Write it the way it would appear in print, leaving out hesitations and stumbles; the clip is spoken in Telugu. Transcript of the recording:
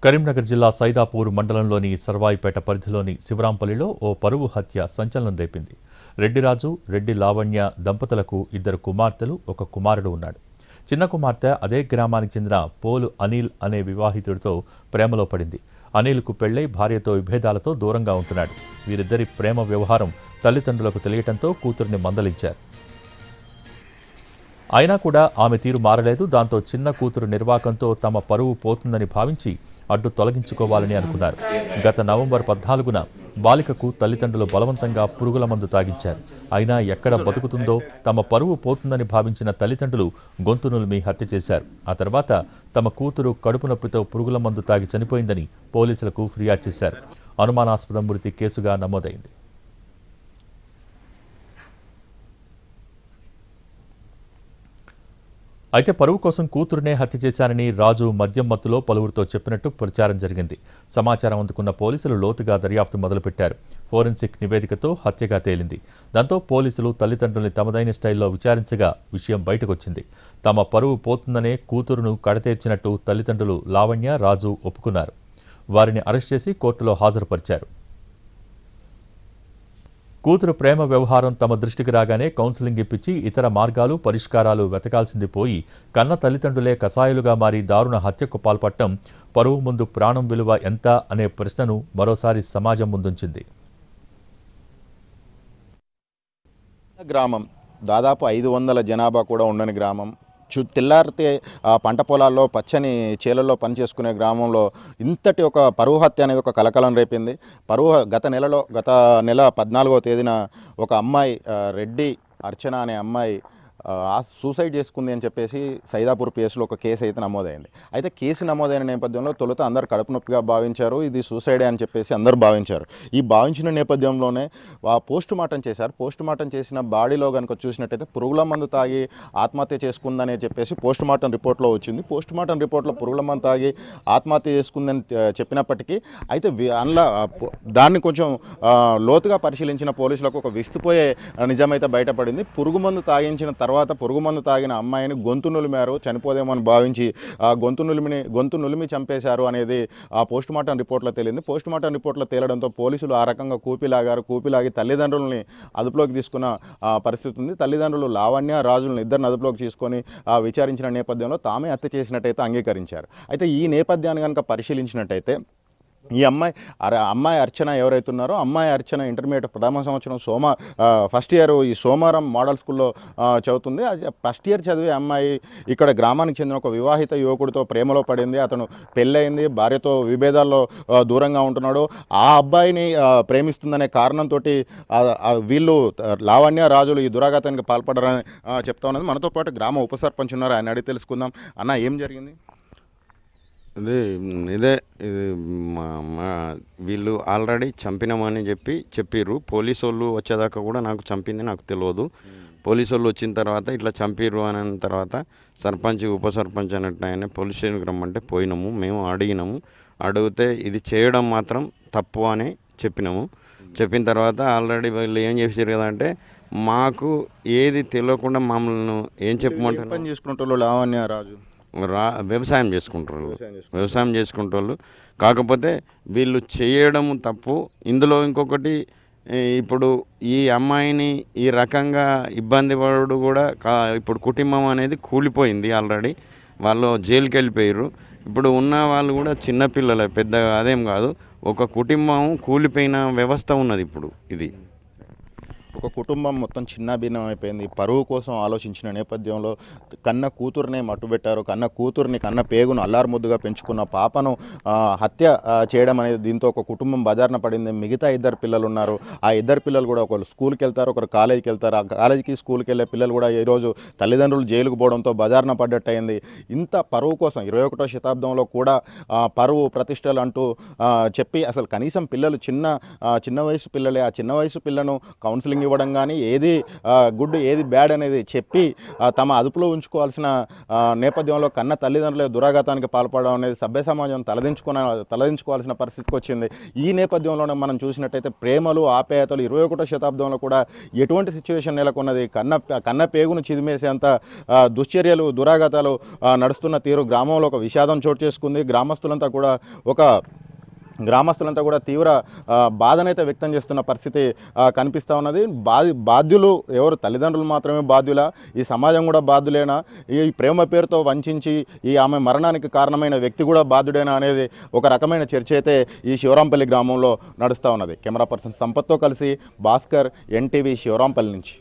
కరీంనగర్ జిల్లా సైదాపూర్ మండలంలోని సర్వాయిపేట పరిధిలోని శివరాంపల్లిలో ఓ పరువు హత్య సంచలనం రేపింది. రెడ్డిరాజు, రెడ్డి లావణ్య దంపతులకు 2 కుమార్తెలు, 1 కుమారుడు ఉన్నాడు. చిన్న కుమార్తె అదే గ్రామానికి చెందిన పోలు అనిల్ అనే వివాహితుడితో ప్రేమలో పడింది. అనిల్కు పెళ్లై భార్యతో విభేదాలతో దూరంగా ఉంటున్నాడు. వీరిద్దరి ప్రేమ వ్యవహారం తల్లిదండ్రులకు తెలియటంతో కూతురిని మందలించారు. అయినా కూడా ఆమె తీరు మారలేదు. దాంతో చిన్న కూతురు నిర్వాకంతో తమ పరువు పోతుందని భావించి అడ్డు తొలగించుకోవాలని అనుకున్నారు. గత నవంబర్ 14న బాలికకు తల్లిదండ్రులు బలవంతంగా పురుగుల మందు తాగించారు. అయినా ఎక్కడ బతుకుతుందో, తమ పరువు పోతుందని భావించిన తల్లిదండ్రులు గొంతు నులిమి హత్య చేశారు. ఆ తర్వాత తమ కూతురు కడుపు నొప్పితో పురుగుల మందు తాగి చనిపోయిందని పోలీసులకు ఫిర్యాదు చేశారు. అనుమానాస్పద మృతి కేసుగా నమోదైంది. అయితే పరువు కోసం కూతురునే హత్య చేశానని రాజు మద్యం మత్తులో పలువురితో చెప్పినట్టు ప్రచారం జరిగింది. సమాచారం అందుకున్న పోలీసులు లోతుగా దర్యాప్తు మొదలుపెట్టారు. ఫోరెన్సిక్ నివేదికతో హత్యగా తేలింది. దాంతో పోలీసులు తల్లిదండ్రుల్ని తమదైన స్టైల్లో విచారించగా విషయం బయటకొచ్చింది. తమ పరువు పోతుందనే కూతురును కడతేర్చినట్టు తల్లిదండ్రులు లావణ్య, రాజు ఒప్పుకున్నారు. వారిని అరెస్ట్ చేసి కోర్టులో హాజరుపరిచారు. కూతురు ప్రేమ వ్యవహారం తమ దృష్టికి రాగానే కౌన్సిలింగ్ ఇప్పించి ఇతర మార్గాలు, పరిష్కారాలు వెతకాల్సింది పోయి కన్న తల్లిదండ్రులే కసాయులుగా మారి దారుణ హత్యకు పాల్పడటం పరువు ముందు ప్రాణం విలువ ఎంత అనే ప్రశ్నను మరోసారి సమాజం ముందుంచింది. గ్రామం దాదాపు 500 జనాభా కూడా ఉండని గ్రామం. తెల్లారితే పంట పొలాల్లో పచ్చని చేలల్లో పనిచేసుకునే గ్రామంలో ఇంతటి ఒక పరువు హత్య అనేది ఒక కలకలం రేపింది. గత నెల 14వ తేదీన ఒక అమ్మాయి రెడ్డి అర్చన అనే అమ్మాయి సూసైడ్ చేసుకుంది అని చెప్పేసి సైదాపూర్ పిఎస్లో ఒక కేసు అయితే నమోదైంది. అయితే కేసు నమోదైన నేపథ్యంలో తొలుత అందరు కడుపు నొప్పిగా భావించారు. ఇది సూసైడే అని చెప్పేసి అందరూ భావించారు. ఈ భావించిన నేపథ్యంలోనే పోస్ట్ మార్టం చేశారు. పోస్ట్ మార్టం చేసిన బాడీలో కనుక చూసినట్టయితే పురుగుల మందు తాగి ఆత్మహత్య చేసుకుందని చెప్పేసి పోస్ట్ మార్టం రిపోర్ట్లో వచ్చింది. పోస్ట్ మార్టం రిపోర్ట్లో పురుగుల మందు తాగి ఆత్మహత్య చేసుకుందని చెప్పినప్పటికీ అయితే అందులో దాన్ని కొంచెం లోతుగా పరిశీలించిన పోలీసులకు ఒక విస్తుపోయే నిజమైతే బయటపడింది. పురుగు మందు తాగించిన తర్వాత పురుగు మందు తాగిన అమ్మాయిని గొంతు నులిమారు, చనిపోదేమని భావించి గొంతు నులిమి చంపేశారు అనేది ఆ పోస్ట్ మార్టం రిపోర్ట్లో తేలింది. పోస్ట్ మార్టం రిపోర్ట్లో తేలడంతో పోలీసులు ఆ రకంగా కూపిలాగి తల్లిదండ్రులని అదుపులోకి తీసుకున్న పరిస్థితి ఉంది. తల్లిదండ్రులు లావణ్య, రాజులను ఇద్దరిని అదుపులోకి తీసుకొని విచారించిన నేపథ్యంలో తామే హత్య చేసినట్టయితే అంగీకరించారు. అయితే ఈ నేపథ్యాన్ని కనుక పరిశీలించినట్టయితే ఈ అమ్మాయి అర్చన ఎవరైతే ఉన్నారో అమ్మాయి అర్చన ఇంటర్మీడియట్ ప్రథమ సంవత్సరం ఫస్ట్ ఇయర్ ఈ సోమారం మోడల్ స్కూల్లో చదువుతుంది. ఫస్ట్ ఇయర్ చదివే అమ్మాయి ఇక్కడ గ్రామానికి చెందిన ఒక వివాహిత యువకుడితో ప్రేమలో పడింది. అతను పెళ్ళయింది, భార్యతో విభేదాల్లో దూరంగా ఉంటున్నాడు. ఆ అబ్బాయిని ప్రేమిస్తుందనే కారణంతో వీళ్ళు లావణ్య, రాజులు ఈ దురాఘాతానికి పాల్పడారని చెప్తా ఉన్నది. మనతో పాటు గ్రామ ఉప సర్పంచ్ ఉన్నారు, ఆయన అడిగి తెలుసుకుందాం. అన్న, ఏం జరిగింది? ఇదే వీళ్ళు ఆల్రెడీ చంపినామని చెప్పిర్రు. పోలీసు వాళ్ళు వచ్చేదాకా కూడా నాకు చంపింది నాకు తెలియదు. పోలీసు వాళ్ళు వచ్చిన తర్వాత ఇట్లా చంపిర్రు అని అన్న తర్వాత సర్పంచ్, ఉప సర్పంచ్ అన్నట్టు ఆయన పోలీస్ స్టేషన్కి రమ్మంటే పోయినాము. మేము అడిగితే ఇది చేయడం మాత్రం తప్పు అని చెప్పిన తర్వాత ఆల్రెడీ వీళ్ళు ఏం చేసారు కదంటే మాకు ఏది తెలియకుండా మమ్మల్ని ఏం చెప్పమంటారు, పని చేసుకుంటారు లావణ్య, రాజు వ్యవసాయం చేసుకుంటారు. కాకపోతే వీళ్ళు చేయడం తప్పు. ఇందులో ఇంకొకటి, ఇప్పుడు ఈ అమ్మాయిని ఈ రకంగా ఇబ్బంది పడు కూడా ఇప్పుడు కుటుంబం అనేది కూలిపోయింది. ఆల్రెడీ వాళ్ళు జైలుకి వెళ్ళిపోయారు. ఇప్పుడు ఉన్న వాళ్ళు కూడా చిన్నపిల్లలే, పెద్దగా అదేం కాదు. ఒక కుటుంబం కూలిపోయిన వ్యవస్థ ఉన్నది ఇప్పుడు. ఇది ఒక కుటుంబం మొత్తం చిన్నాభిన్నం అయిపోయింది. పరువు కోసం ఆలోచించిన నేపథ్యంలో కన్న కూతురునే మట్టుబెట్టారు. కన్న పేగును అల్లారుముద్దుగా పెంచుకున్న పాపను హత్య చేయడం అనేది, దీంతో ఒక కుటుంబం బజార్న పడింది. మిగతా 2 పిల్లలు ఉన్నారు. ఆ 2 పిల్లలు కూడా ఒకరు స్కూల్కి వెళ్తారు, ఒకరు కాలేజీకి వెళ్తారు. ఆ కాలేజీకి స్కూల్కి వెళ్ళే పిల్లలు కూడా ఈరోజు తల్లిదండ్రులు జైలుకు పోవడంతో బజార్న పడ్డట్టు అయింది. ఇంత పరువు కోసం 21వ శతాబ్దంలో కూడా పరువు ప్రతిష్టలు అంటూ చెప్పి అసలు కనీసం పిల్లలు చిన్న వయసు పిల్లలే, ఆ చిన్న వయసు పిల్లను కౌన్సిలింగ్ వార్నింగ్ ఇవ్వడం కానీ ఏది గుడ్ ఏది బ్యాడ్ అనేది చెప్పి తమ అదుపులో ఉంచుకోవాల్సిన నేపథ్యంలో కన్న తల్లిదండ్రుల దురాఘాతానికి పాల్పడడం అనేది సభ్య సమాజం తలదించుకోవాల్సిన పరిస్థితికి వచ్చింది. ఈ నేపథ్యంలోనే మనం చూసినట్టయితే ప్రేమలు ఆప్యాయతలు 21వ శతాబ్దంలో కూడా ఎటువంటి సిచ్యువేషన్ నెలకొన్నది, కన్న పేగును చిదిమేసేంత దుశ్చర్యలు దురాఘాతాలు నడుస్తున్న తీరు గ్రామంలో ఒక విషాదం చోటు చేసుకుంది. గ్రామస్తులంతా కూడా తీవ్ర బాధనైతే వ్యక్తం చేస్తున్న పరిస్థితి కనిపిస్తూ ఉన్నది. బాధ్యులు ఎవరు? తల్లిదండ్రులు మాత్రమే బాధ్యులా? ఈ సమాజం కూడా బాధ్యులేనా? ఈ ప్రేమ పేరుతో వంచి ఈ ఆమె మరణానికి కారణమైన వ్యక్తి కూడా బాధ్యుడేనా అనేది ఒక రకమైన చర్చ అయితే ఈ శివరాంపల్లి గ్రామంలో నడుస్తూ ఉన్నది. కెమెరా పర్సన్ సంపత్తో కలిసి భాస్కర్, ఎన్టీవీ, శివరాంపల్లి నుంచి.